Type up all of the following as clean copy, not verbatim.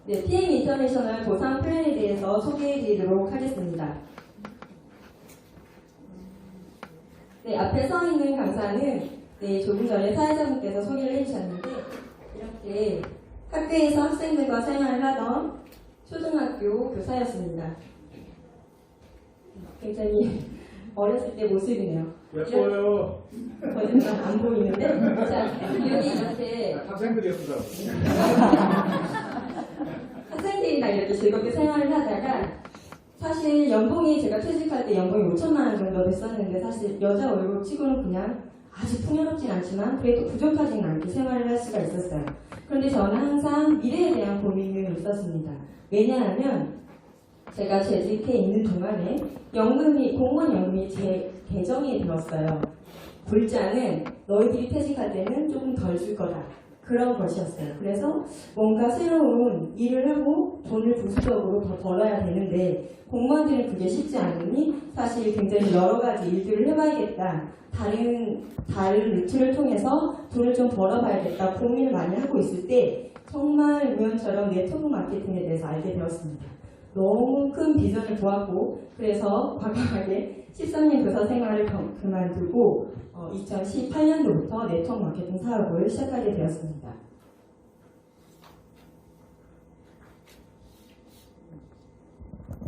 네, PM 인터내셔널 보상 플랜에 대해서 소개해 드리도록 하겠습니다. 네, 앞에 서 있는 강사는 조금 전에 사회자분께서 소개를 해주셨는데, 이렇게 학교에서 학생들과 생활을 하던 초등학교 교사였습니다. 굉장히 어렸을 때 모습이네요. 예뻐요. 거짓말 안 보이는데? 자, 여기 이렇게 학생들이었어. 학생들이랑 이렇게 즐겁게 생활을 하다가 사실 연봉이 제가 퇴직할 때 연봉이 5천만 원 정도 됐었는데 사실 여자 월급 치고는 그냥 아주 풍요롭진 않지만 그래도 부족하진 않게 생활을 할 수가 있었어요. 그런데 저는 항상 미래에 대한 고민이 있었습니다. 왜냐하면 제가 재직해 있는 동안에 공무원 연금이 제 계정에 들었어요. 불자는 너희들이 퇴직할 때는 조금 덜 줄 거다. 그런 것이었어요. 그래서 뭔가 새로운 일을 하고 돈을 부수적으로 더 벌어야 되는데 공무원들은 그게 쉽지 않으니 사실 굉장히 여러 가지 일들을 해봐야겠다. 다른 루트를 통해서 돈을 좀 벌어봐야겠다. 고민을 많이 하고 있을 때 정말 우연처럼 네트워크 마케팅에 대해서 알게 되었습니다. 너무 큰 비전을 보았고 그래서 과감하게 13년 교사 생활을 그만두고 2018년도부터 네트워크 마케팅 사업을 시작하게 되었습니다.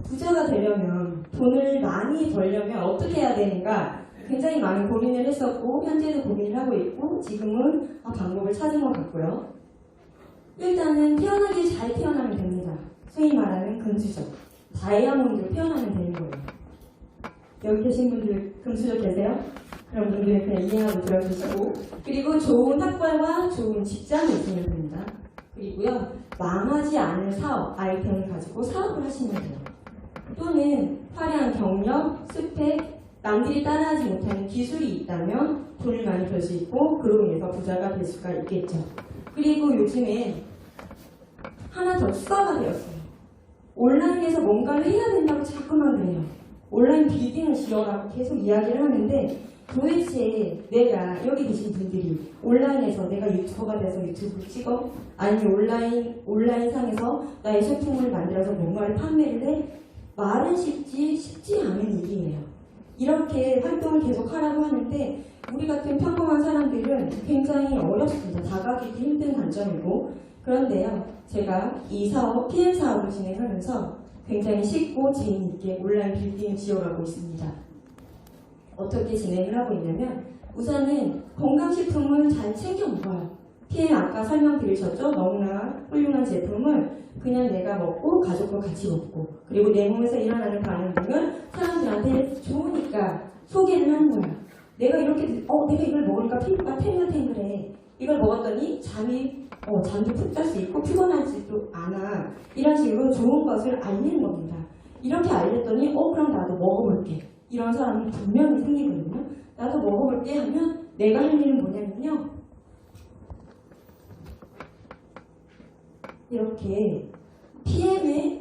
부자가 되려면 돈을 많이 벌려면 어떻게 해야 되는가 굉장히 많은 고민을 했었고 현재도 고민을 하고 있고 지금은 방법을 찾은 것 같고요. 일단은 태어나기 잘 태어나면 됩니다. 소위 말하는 금수저, 다이아몬드로 태어나면 되는 거예요. 여기 계신 분들 금수저 계세요? 그런 분들은 그냥 이해하고 들어주시고 그리고 좋은 학벌과 좋은 직장이 있으면 됩니다. 그리고요 망하지 않을 사업, 아이템을 가지고 사업을 하시면 돼요. 또는 화려한 경력, 스펙, 남들이 따라하지 못하는 기술이 있다면 돈을 많이 벌 수 있고 그로 인해서 부자가 될 수가 있겠죠. 그리고 요즘엔 하나 더 추가가 되었어요. 온라인에서 뭔가를 해야 된다고 자꾸만 그래요. 온라인 빌딩을 지어라고 계속 이야기를 하는데 도대체 내가 여기 계신 분들이 온라인에서 내가 유튜버가 돼서 유튜브를 찍어? 아니면 온라인 상에서 나의 제품을 만들어서 뭔가를 판매를 해? 말은 쉽지 않은 일이에요. 이렇게 활동을 계속 하라고 하는데 우리 같은 평범한 사람들은 굉장히 어렵습니다. 다가가기 힘든 관점이고 그런데요. 제가 이 사업, PM 사업을 진행하면서 굉장히 쉽고 재미있게 온라인 빌딩을 지어가고 있습니다. 어떻게 진행을 하고 있냐면 우선은 건강식품을 잘 챙겨 먹어요. PM 아까 설명드리셨죠? 너무나 훌륭한 제품을 그냥 내가 먹고 가족과 같이 먹고 그리고 내 몸에서 일어나는 반응들은 사람들한테 좋으니까 소개를 하는 거야. 내가 이렇게 내가 이걸 먹으니까 피부가 탱글탱글해. 이걸 먹었더니 잠도 푹 잘 수 있고 피곤하지도 않아. 이런 식으로 좋은 것을 알리는 겁니다. 이렇게 알렸더니 그럼 나도 먹어볼게. 이런 사람이 분명히 생기거든요. 나도 먹어볼게 하면 내가 할 일은 뭐냐면요. 이렇게 PM에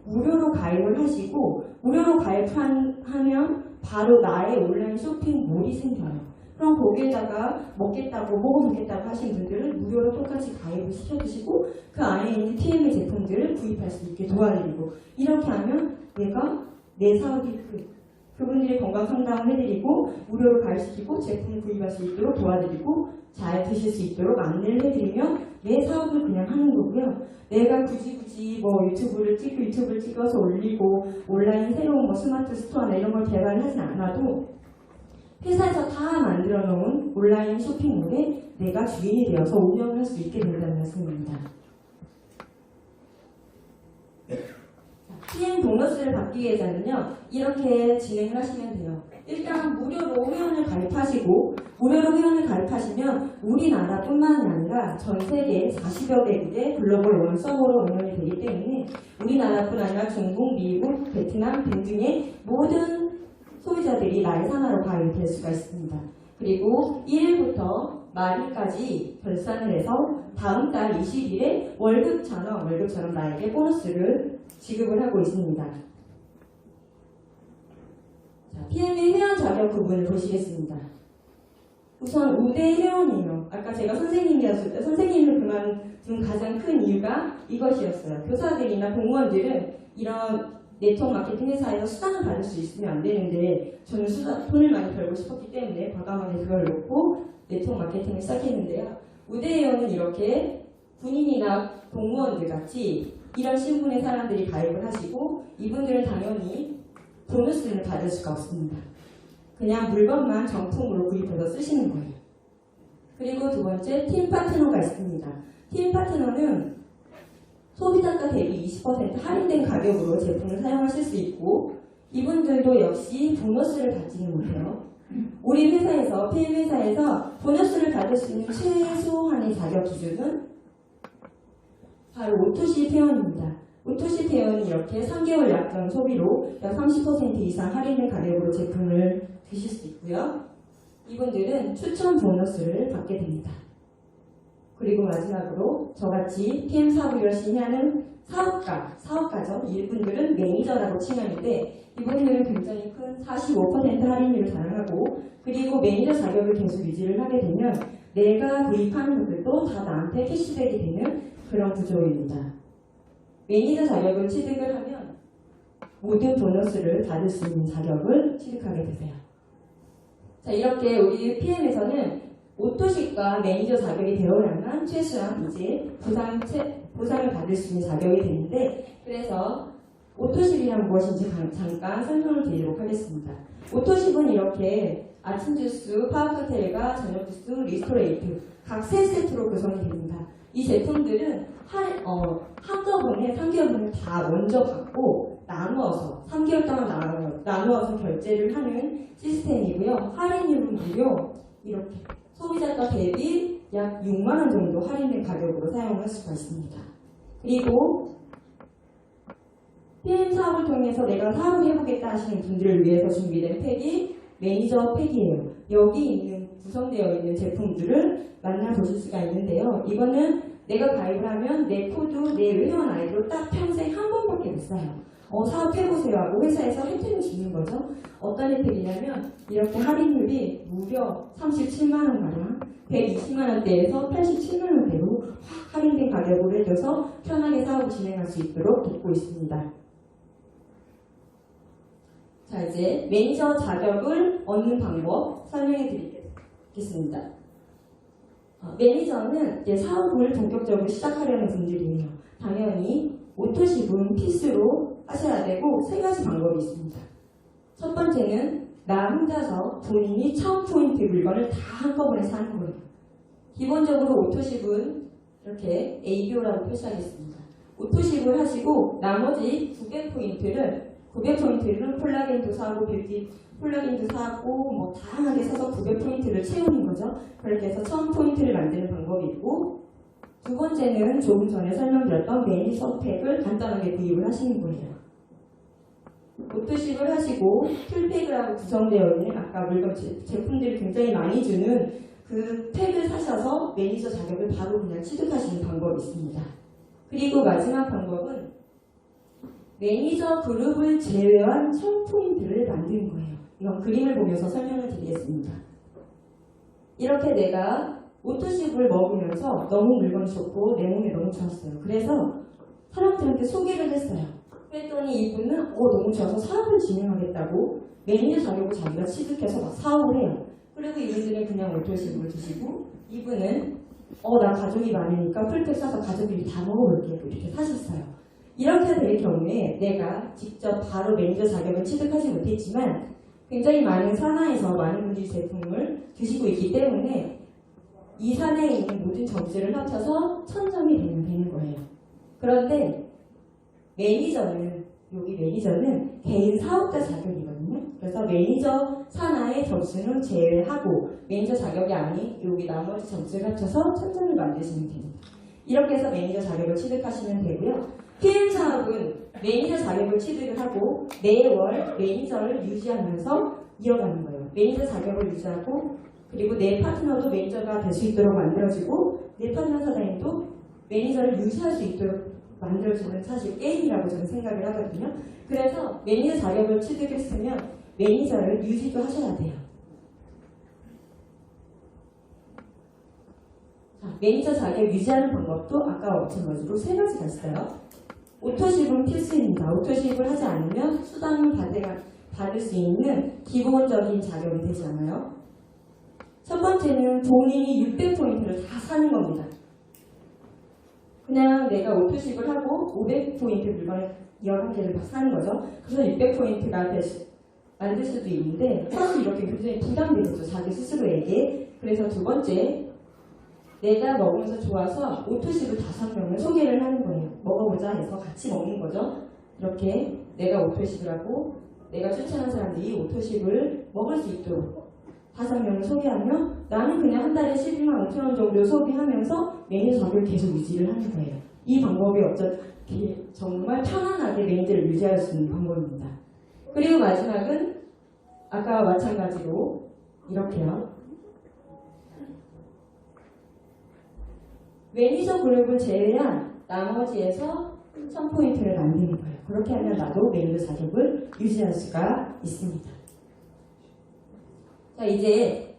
무료로 가입을 하시고 무료로 가입하면 바로 나의 온라인 쇼핑몰이 생겨요. 그럼 거기에다가 먹어보겠다고 하신 분들은 무료로 똑같이 가입을 시켜주시고 그 안에 있는 TM의 제품들을 구입할 수 있게 도와드리고 이렇게 하면 내가 내 사업이 그분들의 건강 상담을 해드리고 무료로 가입시키고 제품을 구입할 수 있도록 도와드리고 잘 드실 수 있도록 안내를 해드리면 내 사업을 그냥 하는 거고요. 내가 굳이 유튜브를 찍어서 올리고 온라인 새로운 스마트 스토어나 이런 걸 개발하진 않아도 회사에서 다 만들어 놓은 온라인 쇼핑몰에 내가 주인이 되어서 운영을 할 수 있게 된다는 말씀입니다. PM 보너스를 받기 위해서는요, 이렇게 진행을 하시면 돼요. 일단 무료로 회원을 가입하시면 우리나라뿐만 아니라 전 세계 40여 개국의 글로벌 원 서버로 운영이 되기 때문에 우리나라뿐 아니라 중국, 미국, 베트남 등등의 모든 소비자들이 나의 산하로 가입될 수가 있습니다. 그리고 1일부터 말일까지 결산을 해서 다음 달 20일에 월급처럼 나에게 보너스를 지급을 하고 있습니다. 자, PM의 회원 자격 부분을 보시겠습니다. 우선 우대 회원이에요. 아까 제가 선생님을 그만둔 가장 큰 이유가 이것이었어요. 교사들이나 공무원들은 이런 네트워크 마케팅 회사에서 수당을 받을 수 있으면 안 되는데 저는 돈을 많이 벌고 싶었기 때문에 과감하게 그걸 놓고 네트워크 마케팅을 시작했는데요. 우대회원은 이렇게 군인이나 공무원들 같이 이런 신분의 사람들이 가입을 하시고 이분들은 당연히 보너스를 받을 수가 없습니다. 그냥 물건만 정품으로 구입해서 쓰시는 거예요. 그리고 두 번째, 팀 파트너가 있습니다. 팀 파트너는 소비자가 대비 20% 할인된 가격으로 제품을 사용하실 수 있고 이분들도 역시 보너스를 받지는 못해요. 우리 회사에서, PM 회사에서 보너스를 받을 수 있는 최소한의 자격 기준은 바로 오토시 회원입니다. 오토시 회원은 이렇게 3개월 약정 소비로 약 30% 이상 할인된 가격으로 제품을 드실 수 있고요. 이분들은 추천 보너스를 받게 됩니다. 그리고 마지막으로 저같이 PM 사업을 열심히 하는 사업가죠. 이분들은 매니저라고 칭하는데 이분들은 굉장히 큰 45% 할인율을 자랑하고 그리고 매니저 자격을 계속 유지를 하게 되면 내가 구입하는 것들도 다 나한테 캐시백이 되는 그런 구조입니다. 매니저 자격을 취득을 하면 모든 보너스를 받을 수 있는 자격을 취득하게 되세요. 자, 이렇게 우리 PM에서는 오토식과 매니저 자격이 되어야만 최소한 이제 보상을 받을 수 있는 자격이 되는데 그래서 오토식이란 무엇인지 잠깐 설명을 드리도록 하겠습니다. 오토식은 이렇게 아침 주스, 파워카텔과 저녁 주스, 리스토레이트 각 3세트로 구성이 됩니다. 이 제품들은 한꺼번에 3개월분을 다 먼저 받고 나누어서 3개월 동안 나누어서 결제를 하는 시스템이고요. 할인율은 무려 이렇게 소비자가 대비 약 6만원 정도 할인된 가격으로 사용할 수가 있습니다. 그리고 PM 사업을 통해서 내가 사업을 해보겠다 하시는 분들을 위해서 준비된 팩이 매니저 팩이에요. 여기 있는 구성되어 있는 제품들을 만나보실 수가 있는데요. 이거는 내가 가입을 하면 내 코드, 내 회원 아이디로 딱 평생 한 번밖에 못 써요. 사업해보세요 하고 회사에서 혜택을 주는 거죠. 어떤 혜택이냐면 이렇게 할인율이 무려 37만원가량 120만원대에서 87만원대로 확 할인된 가격으로 해줘서 편하게 사업을 진행할 수 있도록 돕고 있습니다. 자, 이제 매니저 자격을 얻는 방법 설명해 드리겠습니다. 매니저는 이제 사업을 본격적으로 시작하려는 분들이에요. 당연히 오토십은 필수로 하셔야 되고 3가지 방법이 있습니다. 첫 번째는 나 혼자서 본인이 1000포인트 물건을 다 한꺼번에 사는 거예요. 기본적으로 오토십은 이렇게 ABO라고 표시하겠습니다. 오토십을 하시고 나머지 900포인트를 콜라겐도 사고 뷰티 콜라겐도 사고 뭐 다양하게 사서 900포인트를 채우는 거죠. 그렇게 해서 1000포인트를 만드는 방법이 있고 두 번째는 조금 전에 설명드렸던 매니저 팩을 간단하게 구입을 하시는 거예요. 오토십을 하시고 풀팩이라고 구성되어 있는 아까 물건 제품들이 굉장히 많이 주는 그 팩을 사셔서 매니저 자격을 바로 그냥 취득하시는 방법이 있습니다. 그리고 마지막 방법은 매니저 그룹을 제외한 1000포인트를 만드는 거예요. 이건 그림을 보면서 설명을 드리겠습니다. 이렇게 내가 오토십을 먹으면서 너무 물건이 좋고 내 몸에 너무 좋았어요. 그래서 사람들한테 소개를 했어요. 그랬더니 이분은 너무 좋아서 사업을 진행하겠다고 매니저 자격을 자기가 취득해서 막 사업을 해요. 그리고 이분들은 그냥 오토십을 드시고 이분은 나 가족이 많으니까 풀팩 사서 가족들이 다 먹어볼게 이렇게 사셨어요. 이렇게 될 경우에 내가 직접 바로 매니저 자격을 취득하지 못했지만 굉장히 많은 산하에서 많은 분들이 제품을 드시고 있기 때문에 이 산에 있는 모든 점수를 합쳐서 1000점이 되는 거예요. 그런데 여기 매니저는 개인 사업자 자격이거든요. 그래서 매니저 산하의 점수는 제외하고 매니저 자격이 아닌 여기 나머지 점수를 합쳐서 1000점을 만드시면 됩니다. 이렇게 해서 매니저 자격을 취득하시면 되고요. PM 사업은 매니저 자격을 취득을 하고 매월 매니저를 유지하면서 이어가는 거예요. 매니저 자격을 유지하고 그리고 내 파트너도 매니저가 될 수 있도록 만들어주고 내 파트너 사장님도 매니저를 유지할 수 있도록 만들어주는 사실 게임이라고 저는 생각을 하거든요. 그래서 매니저 자격을 취득했으면 매니저를 유지도 하셔야 돼요. 자, 매니저 자격 유지하는 방법도 아까와 마찬가지로 세 가지가 있어요. 오토십은 필수입니다. 오토십을 하지 않으면 수당을 받을 수 있는 기본적인 자격이 되지 않아요. 첫 번째는 본인이 600포인트를 다 사는 겁니다. 그냥 내가 오토십을 하고 500포인트 물건을 11개를 다 사는 거죠. 그래서 600포인트가 만들 수도 있는데 사실 이렇게 굉장히 부담되겠죠. 자기 스스로에게. 그래서 두 번째, 내가 먹으면서 좋아서 오토십을 5명을 소개를 하는 거예요. 먹어보자 해서 같이 먹는 거죠. 이렇게 내가 오토십을 하고 내가 추천한 사람들이 오토십을 먹을 수 있도록 5명을 소개하며 나는 그냥 한 달에 12만 5천 원 정도 소비하면서 매니저 자격을 계속 유지를 하는 거예요. 이 방법이 어차피 정말 편안하게 매니저를 유지할 수 있는 방법입니다. 그리고 마지막은 아까와 마찬가지로 이렇게요. 매니저 그룹을 제외한 나머지에서 1000포인트를 만드는 거예요. 그렇게 하면 나도 매니저 자격을 유지할 수가 있습니다. 자, 이제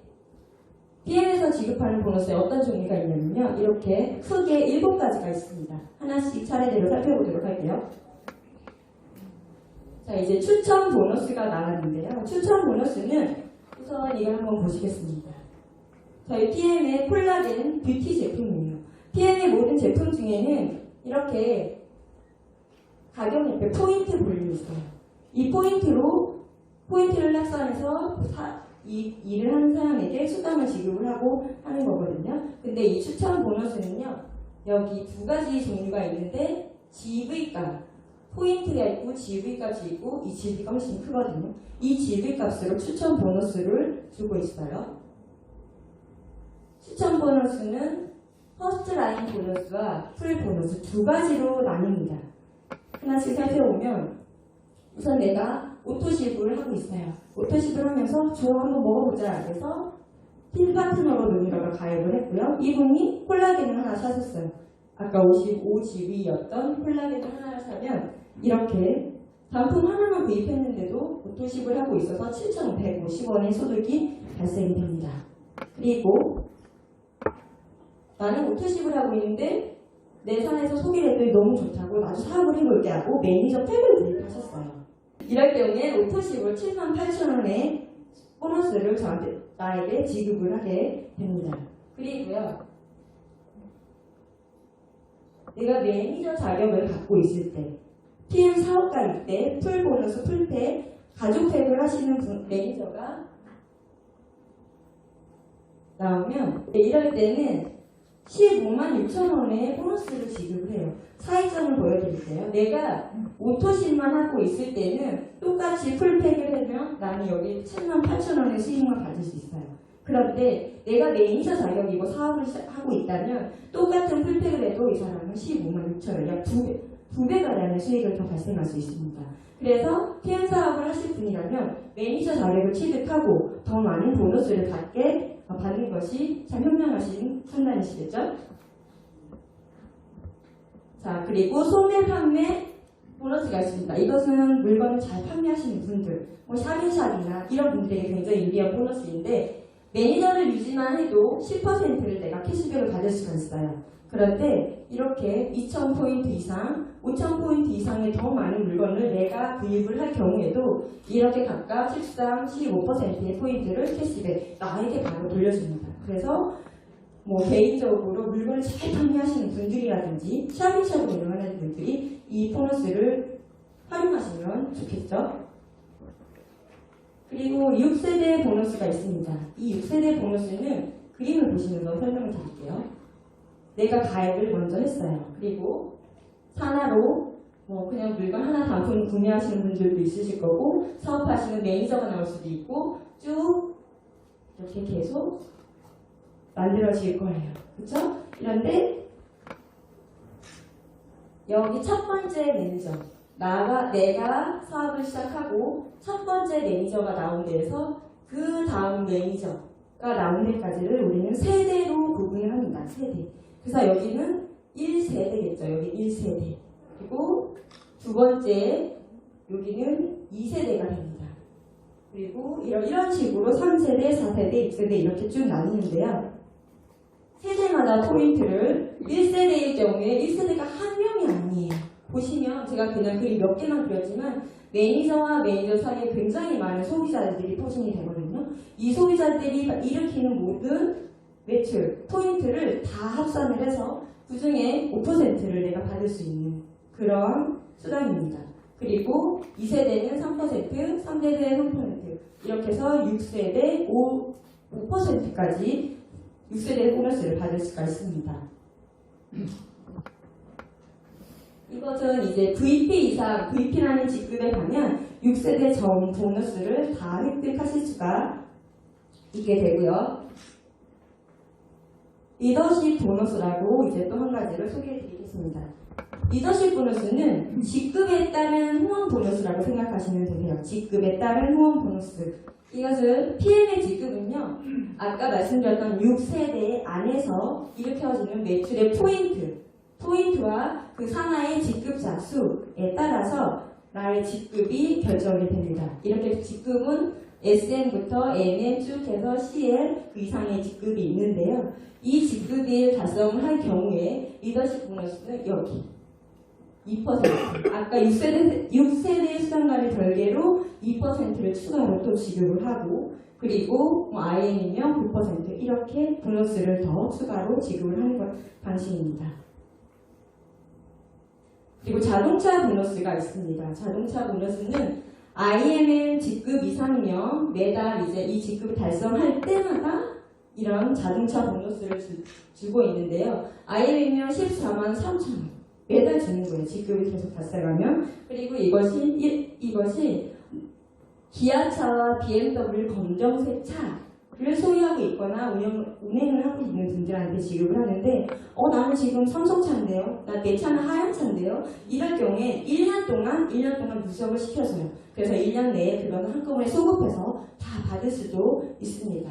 PM에서 지급하는 보너스에 어떤 종류가 있냐면요. 이렇게 크게 7가지가 있습니다. 하나씩 차례대로 살펴보도록 할게요. 자, 이제 추천 보너스가 나왔는데요. 추천 보너스는 우선 이걸 한번 보시겠습니다. 저희 PM의 콜라겐 뷰티 제품이에요. PM의 모든 제품 중에는 이렇게 가격 옆에 포인트 볼륨이 있어요. 이 포인트를 합산해서 이 일을 하는 사람에게 수당을 지급을 하고 하는 거거든요. 근데 이 추천 보너스는요, 여기 2가지 종류가 있는데 GV값, 포인트가 있고 GV값이 있고 이 GV가 훨씬 크거든요. 이 GV값으로 추천 보너스를 주고 있어요. 추천 보너스는 퍼스트 라인 보너스와 풀 보너스 2가지로 나뉩니다. 하나씩 살펴보면 우선 내가 오토십을 하고 있어요. 오토십을 하면서 좋아 한번 먹어보자. 그래서 팀 파트너로 누군가가 가입을 했고요. 이분이 콜라겐을 하나 사셨어요. 아까 55GB였던 콜라겐을 하나를 사면 이렇게 단품 하나만 구입했는데도 오토십을 하고 있어서 7,150원의 소득이 발생이 됩니다. 그리고 나는 오토십을 하고 있는데 내 산에서 소개를 했더니 너무 좋다고 나도 사업을 해볼게 하고 매니저 팩을 구입하셨어요. 이럴 경우에 오토십을 78,000원의 보너스를 나에게 지급을 하게 됩니다. 그리고요, 내가 매니저 자격을 갖고 있을 때, PM 사업가일 때, 풀 보너스, 풀팩, 가족팩을 하시는 매니저가 나오면 이럴 때는 15만 6천 원의 보너스를 지급을 해요. 차이점을 보여드릴게요. 내가 오토십만 하고 있을 때는 똑같이 풀팩을 하면 나는 여기 7만 8천 원의 수익만 받을 수 있어요. 그런데 내가 매니저 자격이고 사업을 하고 있다면 똑같은 풀팩을 해도 이 사람은 15만 6천 원, 약 2배가량의 수익을 더 발생할 수 있습니다. 그래서 PM 사업을 하실 분이라면 매니저 자격을 취득하고 더 많은 보너스를 받는 것이 참 현명하신 판단이시겠죠? 자, 그리고 소매 판매 보너스가 있습니다. 이것은 물건을 잘 판매하시는 분들, 샵인샵이나 이런 분들에게 굉장히 유리한 보너스인데 매니저를 유지만 해도 10%를 내가 캐시백을 받을 수가 있어요. 그런데 이렇게 2,000포인트 이상, 5,000포인트 이상의 더 많은 물건을 내가 구입을 할 경우에도 이렇게 각각 13, 15%의 포인트를 캐시백 나에게 바로 돌려줍니다. 그래서 개인적으로 물건을 잘 판매하시는 분들이라든지 샵인샵으로 운영하는 분들이 이 보너스를 활용하시면 좋겠죠. 그리고 6세대 보너스가 있습니다. 이 6세대 보너스는 그림을 보시면서 설명을 드릴게요. 내가 가입을 먼저 했어요. 그리고 산하로 그냥 물건 하나 단품 구매하시는 분들도 있으실 거고 사업하시는 매니저가 나올 수도 있고 쭉 이렇게 계속 만들어질 거예요. 그렇죠? 그런데 여기 첫 번째 매니저 내가 사업을 시작하고 첫 번째 매니저가 나온 데에서 그 다음 매니저가 나온 데까지를 우리는 세대로 구분을 합니다. 세대. 그래서 여기는 1세대겠죠. 여기 1세대. 그리고 두 번째 여기는 2세대가 됩니다. 그리고 이런 식으로 3세대, 4세대, 6세대 이렇게 쭉 나누는데요. 세대마다 포인트를 1세대일 경우에 1세대가 한 명이 아니에요. 보시면 제가 그냥 그림 몇 개만 그렸지만 매니저와 매니저 사이에 굉장히 많은 소비자들이 포진이 되거든요. 이 소비자들이 일으키는 모든 매출, 포인트를 다 합산을 해서 그 중에 5%를 내가 받을 수 있는 그런 수단입니다. 그리고 2세대는 3%, 3세대는 3%, 이렇게 해서 6세대 5%까지 6세대 보너스를 받을 수가 있습니다. 이것은 이제 VP 이상, VP라는 직급에 가면 6세대 전 보너스를 다 획득하실 수가 있게 되고요. 리더십 보너스라고 이제 또 한 가지를 소개해 드리겠습니다. 리더십 보너스는 직급에 따른 후원 보너스라고 생각하시면 되세요. 직급에 따른 후원 보너스. 이것은 PM의 직급은요, 아까 말씀드렸던 6세대 안에서 일으켜지는 매출의 포인트와 그 산하의 직급자 수에 따라서 나의 직급이 결정이 됩니다. 이렇게 직급은 SM부터 NM 쭉 해서 CL 그 이상의 직급이 있는데요. 이 직급을 달성할 경우에 리더십 보너스는 여기 2%, 아까 6세대 수당과를 별개로 2%를 추가로 또 지급을 하고, 그리고 IM이면 9% 이렇게 보너스를 더 추가로 지급을 하는 방식입니다. 그리고 자동차 보너스가 있습니다. 자동차 보너스는 IM의 직급 이상이면 매달 이제 이 직급을 달성할 때마다 이런 자동차 보너스를 주고 있는데요. IM이면 14만 3천 원 매달 주는 거예요. 직급이 계속 달성하면. 그리고 이것이 기아차와 BMW 검정색 차를 소유하고 있거나 운행을 하고 있는 분들한테 지급을 하는데, 나는 지금 삼성차인데요, 내 차는 하얀 차인데요, 이럴 경우에 1년 동안 누적을 시켜줘요. 그래서 1년 내에 그거는 한꺼번에 소급해서 다 받을 수도 있습니다.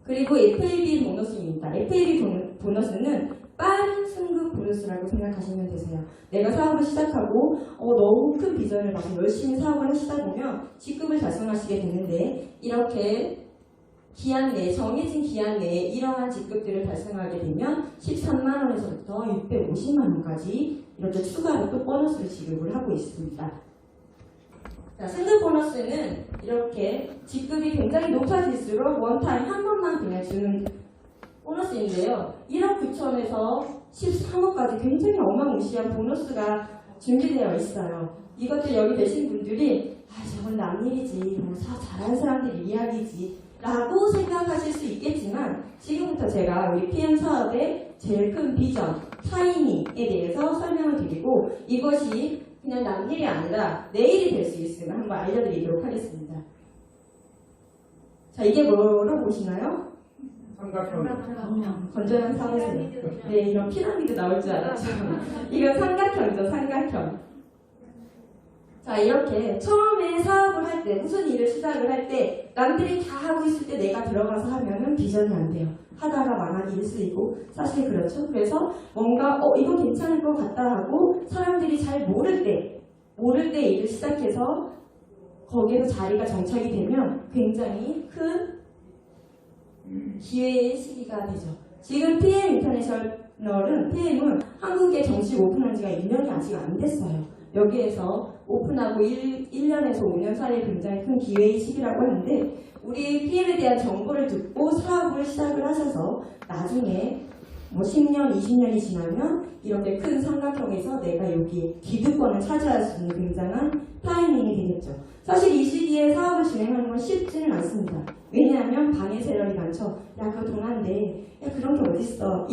그리고 FAB 보너스입니다. FAB 보너스는 빠른 승급 보너스라고 생각하시면 되세요. 내가 사업을 시작하고 너무 큰 비전을 가지고 열심히 사업을 하시다 보면 직급을 달성하시게 되는데, 이렇게 기한 내에, 정해진 기한 내에 이러한 직급들을 달성하게 되면 13만 원에서부터 650만 원까지 이렇게 추가로 또 보너스를 지급을 하고 있습니다. 자, 승급 보너스는 이렇게 직급이 굉장히 높아질수록 원타임 한 번만 그냥 주는 보너스인데요. 1억 9천에서 13억까지 굉장히 어마무시한 보너스가 준비되어 있어요. 이것들 여기 계신 분들이 저건 남 일이지, 잘하는 사람들 이야기지 라고 생각하실 수 있겠지만, 지금부터 제가 우리 PM 사업의 제일 큰 비전, 타이밍에 대해서 설명을 드리고, 이것이 그냥 남 일이 아니라 내일이 될 수 있음을 한번 알려드리도록 하겠습니다. 자, 이게 뭐로 보시나요? 삼각형. 건전한 사회세요. 네, 이런 피라미드 나올 줄 알았죠. 이건 삼각형이죠, 삼각형. 자, 이렇게 처음에 사업을 할 때, 무슨 일을 시작을 할 때 남들이 다 하고 있을 때 내가 들어가서 하면은 비전이 안 돼요. 하다가 망하기 일쑤이고, 사실 그렇죠. 그래서 뭔가 이거 괜찮을 것 같다 하고 사람들이 잘 모를 때 일을 시작해서 거기에서 자리가 정착이 되면 굉장히 큰 기회의 시기가 되죠. 지금 PM 인터내셔널은, PM은 한국에 정식 오픈한 지가 1년이 아직 안 됐어요. 여기에서 오픈하고 1년에서 5년 사이에 굉장히 큰 기회의 시기라고 하는데, 우리 PM에 대한 정보를 듣고 사업을 시작을 하셔서 나중에 10년, 20년이 지나면 이렇게 큰 삼각형에서 내가 여기에 기득권을 차지할 수 있는 굉장한 타이밍이 되겠죠. 사실 이 시기에 사업을 진행하는 건 쉽지는 않습니다. 왜냐하면 방해 세력이 많죠. 야, 그거 돈 안 돼. 야, 그런 게 어딨어.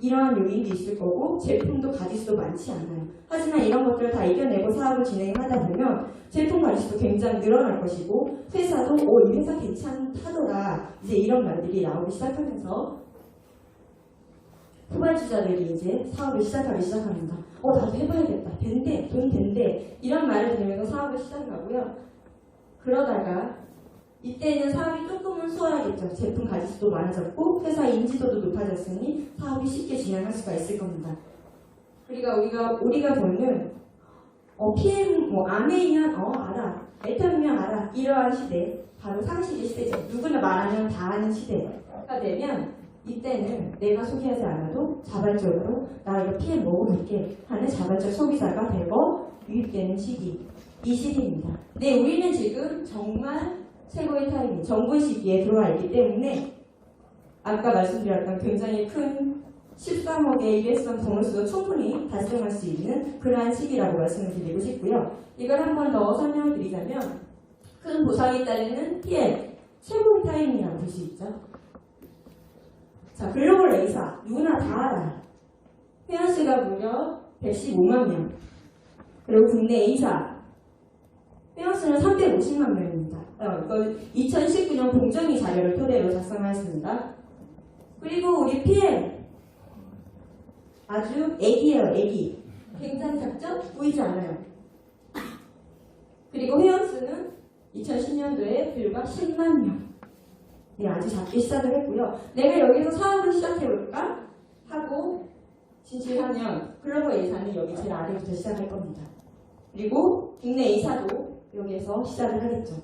이러한 요인도 있을 거고, 제품도 가짓수도 많지 않아요. 하지만 이런 것들을 다 이겨내고 사업을 진행하다 보면 제품 가짓수도 굉장히 늘어날 것이고, 회사도 이 회사 괜찮다더라, 이제 이런 말들이 나오기 시작하면서 후발주자들이 이제 사업을 시작하기 시작합니다. 나도 해봐야겠다. 된대, 돈 된대, 이런 말을 들으면서 사업을 시작하고요. 그러다가 이때는 사업이 조금은 수월하겠죠. 제품 가짓수도 많아졌고 회사의 인지도도 높아졌으니 사업이 쉽게 진행할 수가 있을 겁니다. 그러니까 우리가 보는 PM 안에 있는 알아, 애터미면 알아, 이러한 시대, 바로 상식의 시대죠. 누구나 말하면 다 하는 시대가 되면 이때는 내가 소개하지 않아도 자발적으로 나 이거 PM 먹어볼게 하는 자발적 소비자가 되고 유입되는 시기. 이 시기입니다. 네, 우리는 지금 정말 최고의 타이밍, 정보의 시기에 들어와 있기 때문에 아까 말씀드렸던 굉장히 큰 13억의 일회성 보너스도 충분히 달성할 수 있는 그러한 시기라고 말씀을 드리고 싶고요. 이걸 한 번 더 설명을 드리자면 큰 보상이 따르는 PM, 최고의 타이밍이라고 볼 수 있죠. 자, 글로벌 A사, 누구나 다 알아요. 회원수가 무려 115만 명. 그리고 국내 A사, 회원수는 350만 명입니다. 이거 2019년 공정위 자료를 토대로 작성하였습니다. 그리고 우리 PM, 아주 애기예요, 애기. 굉장히 작죠? 보이지 않아요. 그리고 회원수는 2010년도에 불과 10만 명. 네, 아주 작게 시작을 했고요. 내가 여기서 사업을 시작해볼까? 하고 진출하면 글로벌 A사는 여기 제일 아래부터 시작할 겁니다. 그리고 국내 A사도 여기에서 시작을 하겠죠.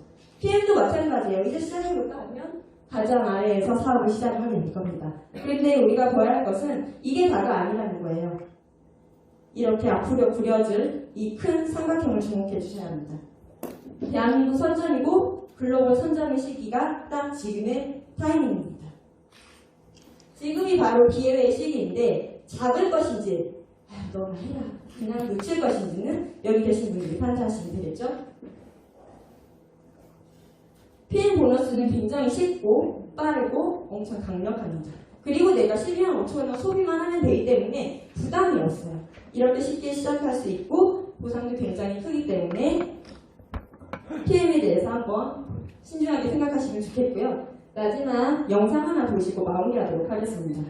PM도 마찬가지예요. 이제 시작해볼까 하면 가장 아래에서 사업을 시작을 하게 될 겁니다. 그런데 우리가 봐야 할 것은 이게 다가 아니라는 거예요. 이렇게 앞으로 그려질 이 큰 삼각형을 주목해 주셔야 합니다. 대한민국 선점이고 글로벌 선점의 시기가 딱 지금의 타이밍입니다. 지금이 바로 기회의 시기인데 작을 것인지 너나 해라 그냥 놓칠 것인지는 여기 계신 분들이 판단하시면 되겠죠. PM 보너스는 굉장히 쉽고 빠르고 엄청 강력합니다. 그리고 내가 12만 5천 원 소비만 하면 되기 때문에 부담이 없어요. 이렇게 쉽게 시작할 수 있고 보상도 굉장히 크기 때문에 PM에 대해서 한번 신중하게 생각하시면 좋겠고요. 마지막 영상 하나 보시고 마무리하도록 하겠습니다.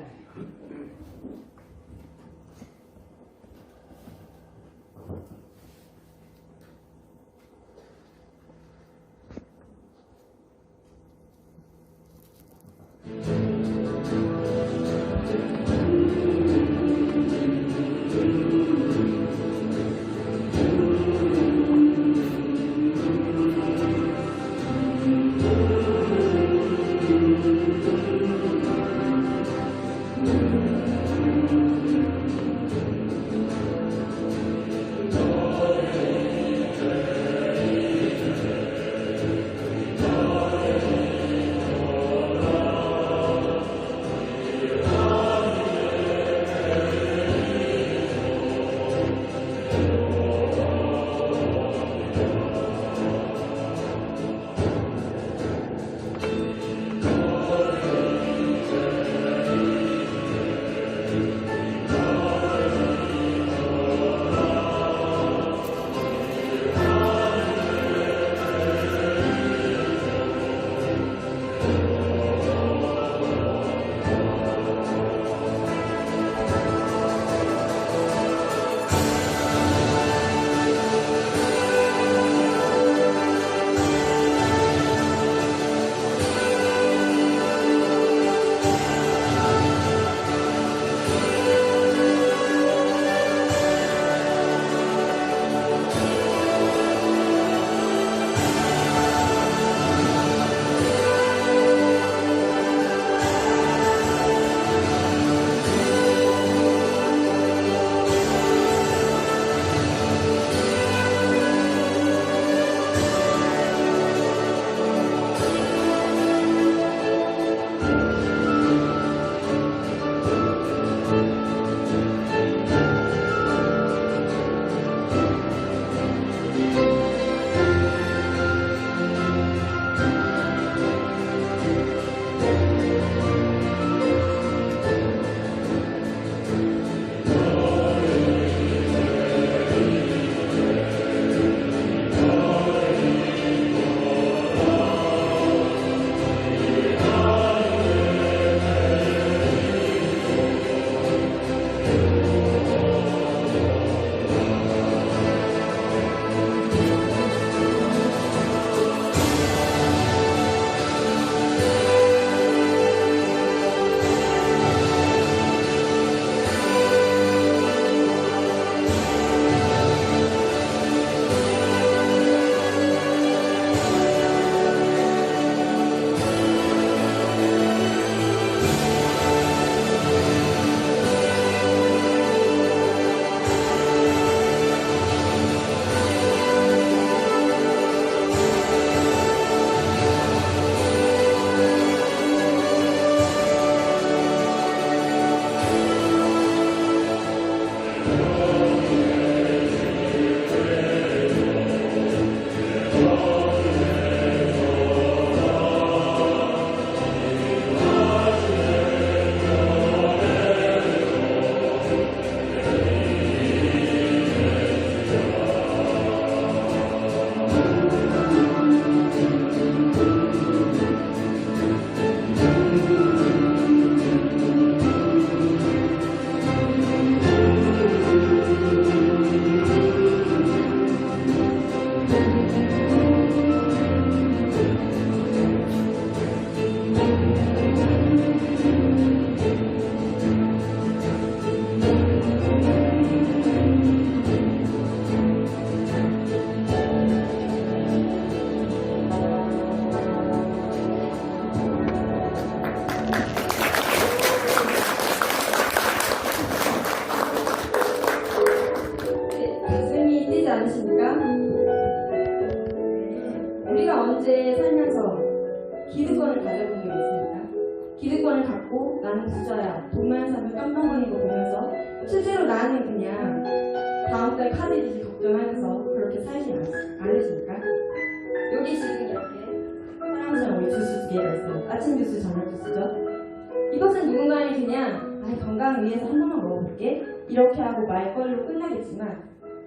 네, 가슴이 뛰지 않으십니까? 우리가 언제 살면서 기득권을 가져본 적이 있습니까? 기득권을 갖고 나는 부자야, 돈 많은 사람을 깜빡거리는 거 보면서 실제로 나는 그냥 다음 달 카드 빚이 걱정하면서 그렇게 살지 않으십니까? 여기 지금 이렇게 사람처럼 우리 주스 2개가 있어요. 아침 주스, 저녁 주스죠. 이것은 누군가는 그냥 건강을 위해서 한 번만 먹어볼게 이렇게 하고 말걸로 끝나겠지만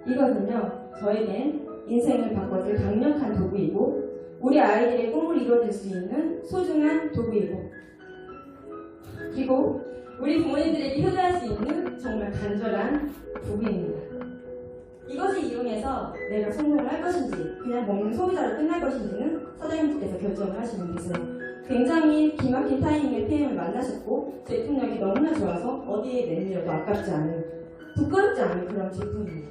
이것은요 저에겐 인생을 바꿔줄 강력한 도구이고 우리 아이들의 꿈을 이루어줄 수 있는 소중한 도구이고 그리고 우리 부모님들에게 효도할 수 있는 정말 간절한 도구입니다. 이것을 이용해서 내가 성공을 할 것인지 그냥 먹는 소비자로 끝날 것인지는 사장님께서 결정을 하시면 되세요. 굉장히 기막힌 타이밍에 PM을 만나셨고 제품력이 너무나 좋아서 어디에 내밀어도 아깝지 않은 부끄럽지 않은 그런 제품입니다.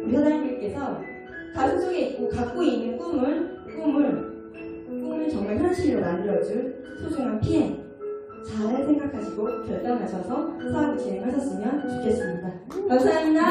우리 사장님께서 가슴 속에 있고 갖고 있는 꿈을 정말 현실로 만들어줄 소중한 PM 잘 생각하시고 결단하셔서 사업을 진행하셨으면 좋겠습니다. 감사합니다.